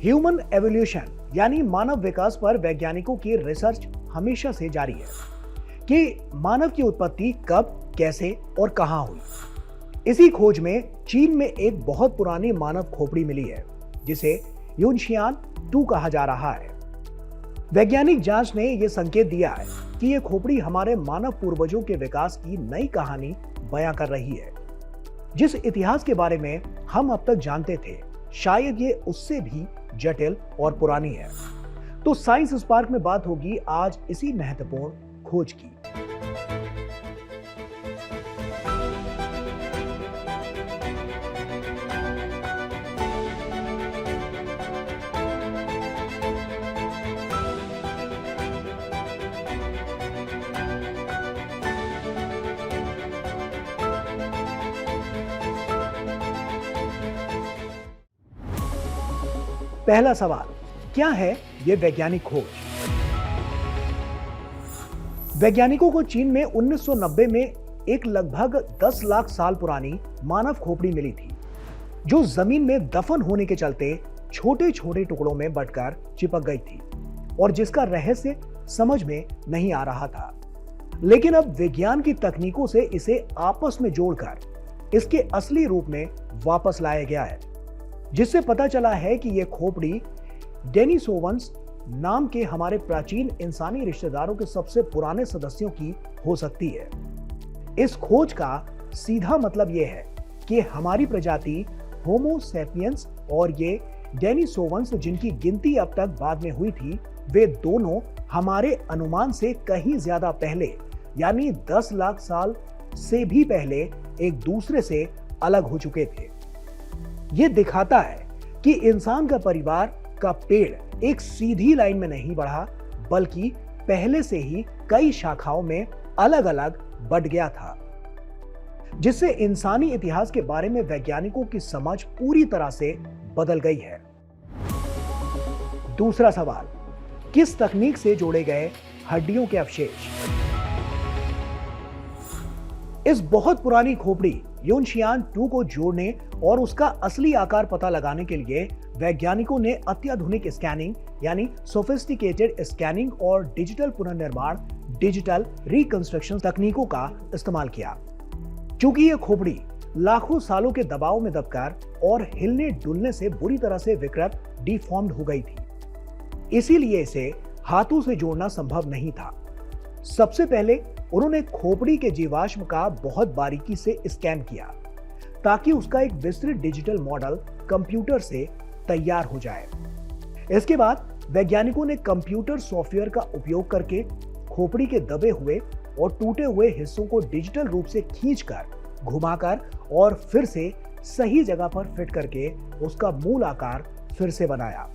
Human evolution यानी मानव विकास पर वैज्ञानिकों की रिसर्च हमेशा से जारी है कि मानव की उत्पत्ति कब, कैसे और कहां हुई। इसी खोज में चीन में एक बहुत पुरानी मानव खोपड़ी मिली है जिसे यूनशियान 2 कहा जा रहा है। वैज्ञानिक जांच ने यह संकेत दिया है कि यह खोपड़ी हमारे मानव पूर्वजों के विकास की नई कहानी बयां कर रही है। जिस इतिहास के बारे में हम अब तक जानते थे, शायद ये उससे भी जटिल और पुरानी है। तो साइंस स्पार्क में बात होगी आज इसी महत्वपूर्ण खोज की। पहला सवाल, क्या है यह वैज्ञानिक खोज? वैज्ञानिकों को चीन में 1990 में एक लगभग 10 लाख साल पुरानी मानव खोपड़ी मिली थी जो जमीन में दफन होने के चलते छोटे छोटे टुकड़ों में बंटकर चिपक गई थी और जिसका रहस्य समझ में नहीं आ रहा था। लेकिन अब विज्ञान की तकनीकों से इसे आपस में जोड़कर इसके असली रूप में वापस लाया गया है, जिससे पता चला है कि यह खोपड़ी डेनिसोवन्स नाम के हमारे प्राचीन इंसानी रिश्तेदारों के सबसे पुराने सदस्यों की हो सकती है। इस खोज का सीधा मतलब यह है कि हमारी प्रजाति होमो सैपियंस और ये डेनिसोवन्स जिनकी गिनती अब तक बाद में हुई थी, वे दोनों हमारे अनुमान से कहीं ज्यादा पहले यानी 10 लाख साल से भी पहले एक दूसरे से अलग हो चुके थे। यह दिखाता है कि इंसान का परिवार का पेड़ एक सीधी लाइन में नहीं बढ़ा, बल्कि पहले से ही कई शाखाओं में अलग अलग बंट गया था, जिससे इंसानी इतिहास के बारे में वैज्ञानिकों की समझ पूरी तरह से बदल गई है। दूसरा सवाल, किस तकनीक से जोड़े गए हड्डियों के अवशेष? इस बहुत पुरानी खोपड़ी यूनशियान 2 को जोड़ने और उसका असली आकार पता लगाने के लिए वैज्ञानिकों ने अत्याधुनिक स्कैनिंग यानी सोफिस्टिकेटेड स्कैनिंग और डिजिटल पुनर्निर्माण डिजिटल रिकंस्ट्रक्शन तकनीकों का इस्तेमाल किया। चूंकि यह खोपड़ी लाखों सालों के दबाव में दबकर और हिलने डुलने से बुरी तरह से विकृत डिफॉर्म्ड हो गई थी, इसीलिए इसे हाथों से जोड़ना संभव नहीं था। सबसे पहले उन्होंने खोपड़ी के जीवाश्म का बहुत बारीकी से स्कैन किया ताकि उसका एक विस्तृत डिजिटल मॉडल कंप्यूटर से तैयार हो जाए। इसके बाद वैज्ञानिकों ने कंप्यूटर सॉफ्टवेयर का उपयोग करके खोपड़ी के दबे हुए और टूटे हुए हिस्सों को डिजिटल रूप से खींचकर, घुमाकर और फिर से सही जगह पर फिट करके उसका मूल आकार फिर से बनाया।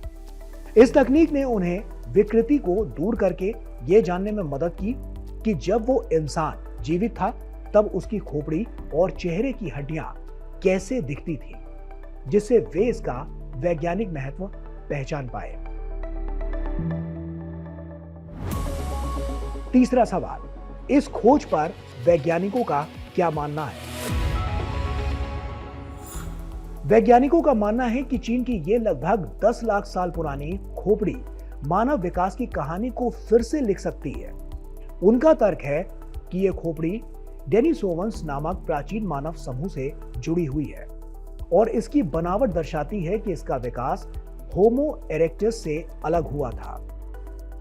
इस तकनीक ने उन्हें विकृति को दूर करके यह जानने में मदद की कि जब वो इंसान जीवित था तब उसकी खोपड़ी और चेहरे की हड्डियां कैसे दिखती थी, जिससे वे इसका वैज्ञानिक महत्व पहचान पाए। तीसरा सवाल, इस खोज पर वैज्ञानिकों का क्या मानना है? वैज्ञानिकों का मानना है कि चीन की यह लगभग 10 लाख साल पुरानी खोपड़ी मानव विकास की कहानी को फिर से लिख सकती है। उनका तर्क है कि यह खोपड़ी डेनिसोवन्स नामक प्राचीन मानव समूह से जुड़ी हुई है और इसकी बनावट दर्शाती है कि इसका विकास होमो इरेक्टस से अलग हुआ था।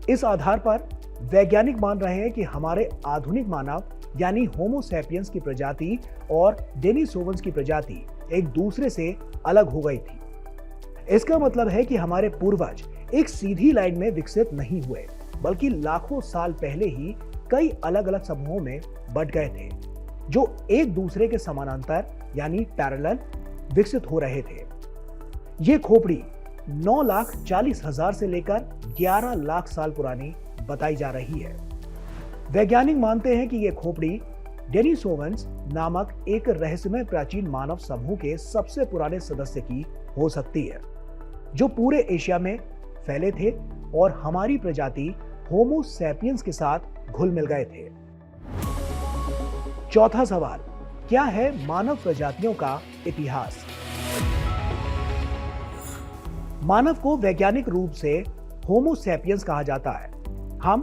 इस आधार पर वैज्ञानिक मान रहे हैं कि हमारे आधुनिक मानव यानी होमो सैपियंस की प्रजाति और डेनिसोवन्स की प्रजाति एक दूसरे से अलग हो गई थी। इसका मतलब है कि हमारे पूर्वज एक सीधी लाइन में विकसित नहीं हुए, बल्कि लाखों साल पहले ही कई अलग अलग समूहों में बंट गए थे जो एक दूसरे के समानांतर यानी पैरेलल विकसित हो रहे थे। यह खोपड़ी 9,40,000 से लेकर 11 लाख साल पुरानी बताई जा रही है। वैज्ञानिक मानते हैं कि यह खोपड़ी डेनिसोवन्स नामक एक रहस्यमय प्राचीन मानव समूह के सबसे पुराने सदस्य की हो सकती है, जो पूरे एशिया में फैले थे और हमारी प्रजाति होमो सैपियंस के साथ घुल मिल गए थे। चौथा सवाल, क्या है मानव प्रजातियों का इतिहास? मानव को वैज्ञानिक रूप से होमो सैपियंस कहा जाता है। हम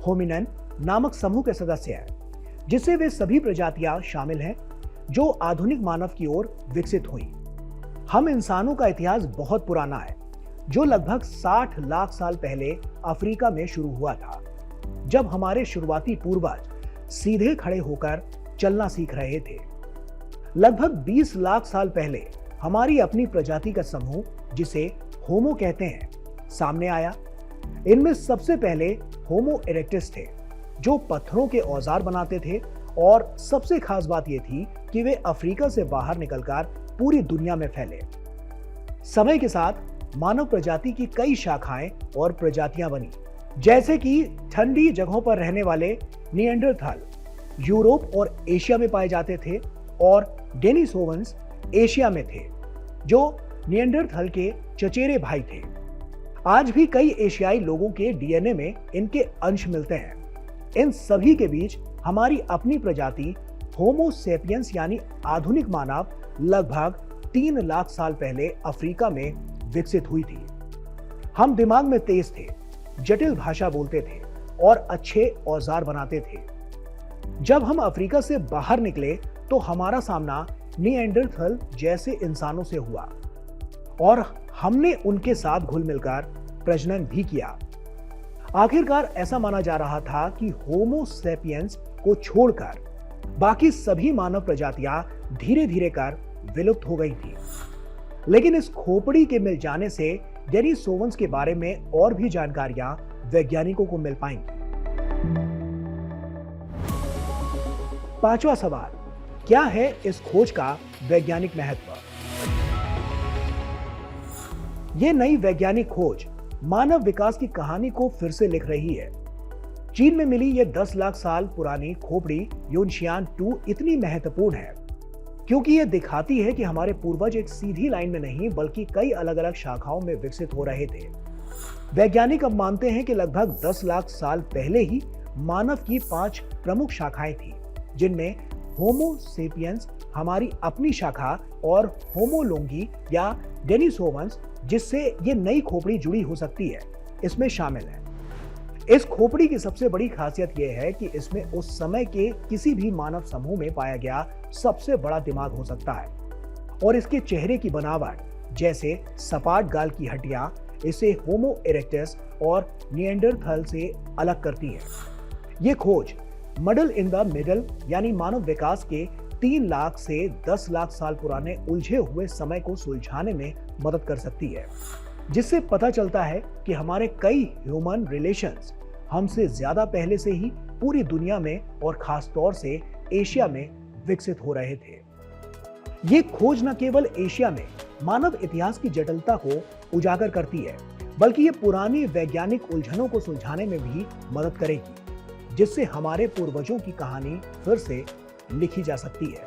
होमिनिन नामक समूह के सदस्य हैं, जिससे वे सभी प्रजातियां शामिल हैं जो आधुनिक मानव की ओर विकसित हुई। हम इंसानों का इतिहास बहुत पुराना है, जो लगभग 60 लाख साल पहले अफ्रीका में शुरू हुआ था, जब हमारे शुरुआती पूर्वज सीधे खड़े होकर चलना सीख रहे थे। लगभग 20 लाख साल पहले हमारी अपनी प्रजाति का समूह, जिसे होमो कहते हैं, सामने आया। इनमें सबसे पहले होमो इरेक्टस थे, जो पत्थरों के औजार बनाते थे, और सबसे खास बात यह थी कि वे अफ्रीका से बाहर निकलकर पूरी दुनिया में फैले। समय के साथ मानव प्रजाति की कई शाखाएं और प्रजातियां बनी, जैसे कि ठंडी जगहों पर रहने वाले निएंडरथल यूरोप और एशिया में पाए जाते थे, और डेनिसोवंस एशिया में थे, जो निएंडरथल के चचेरे भाई थे। आज भी कई एशियाई लोगों के डीएनए में इनके अंश मिलते हैं। इन सभी के बीच हमारी अपनी प्रजाति होमो सेपियंस यानी आधुनिक मानव लगभग 3 लाख साल पहले अफ्रीका में विकसित हुई थी। हम दिमाग में तेज थे, जटिल भाषा बोलते थे और अच्छे औजार बनाते थे। जब हम अफ्रीका से बाहर निकले तो हमारा सामना निएंडरथल जैसे इंसानों से हुआ, और हमने उनके साथ घुल मिलकर प्रजनन भी किया। आखिरकार ऐसा माना जा रहा था कि होमो सेपियंस को छोड़कर बाकी सभी मानव प्रजातियां धीरे धीरे कर विलुप्त हो गई थी। लेकिन इस खोपड़ी के मिल जाने से डेनिसोवंस के बारे में और भी जानकारियां वैज्ञानिकों को मिल पाएंगी। 5वां सवाल, क्या है इस खोज का वैज्ञानिक महत्व? यह नई वैज्ञानिक खोज मानव विकास की कहानी को फिर से लिख रही है। चीन में मिली यह 10 लाख साल पुरानी खोपड़ी यूनशियान 2 इतनी महत्वपूर्ण है क्योंकि यह दिखाती है कि हमारे पूर्वज एक सीधी लाइन में नहीं बल्कि कई अलग अलग शाखाओं में विकसित हो रहे थे। वैज्ञानिक अब मानते हैं कि लगभग 10 लाख साल पहले ही मानव की 5 प्रमुख शाखाएं थी, जिनमें होमो सेपियंस हमारी अपनी शाखा और होमो लोंगी या डेनिसोवंस, जिससे ये नई खोपड़ी जुड़ी हो सकती है, इसमें शामिल है। इस खोपड़ी की सबसे बड़ी खासियत यह है कि इसमें उस समय के किसी भी मानव समूह में पाया गया सबसे बड़ा दिमाग हो सकता है, और इसके चेहरे की बनावट, जैसे सपाट गाल की हड्डियां, इसे होमो इरेक्टस और निएंडरथल से अलग करती है। ये खोज मडल इन द मिडल यानी मानव विकास के 3 लाख से 10 लाख साल पुराने उलझे हुए समय को सुलझाने में मदद कर सकती है, जिससे पता चलता है कि हमारे कई ह्यूमन रिलेशंस हमसे ज्यादा पहले से ही पूरी दुनिया में और खास तौर से एशिया में विकसित हो रहे थे। ये खोज न केवल एशिया में मानव इतिहास की जटिलता को उजागर करती है, बल्कि ये पुरानी वैज्ञानिक उलझनों को सुलझाने में भी मदद करेगी, जिससे हमारे पूर्वजों की कहानी फिर से लिखी जा सकती है।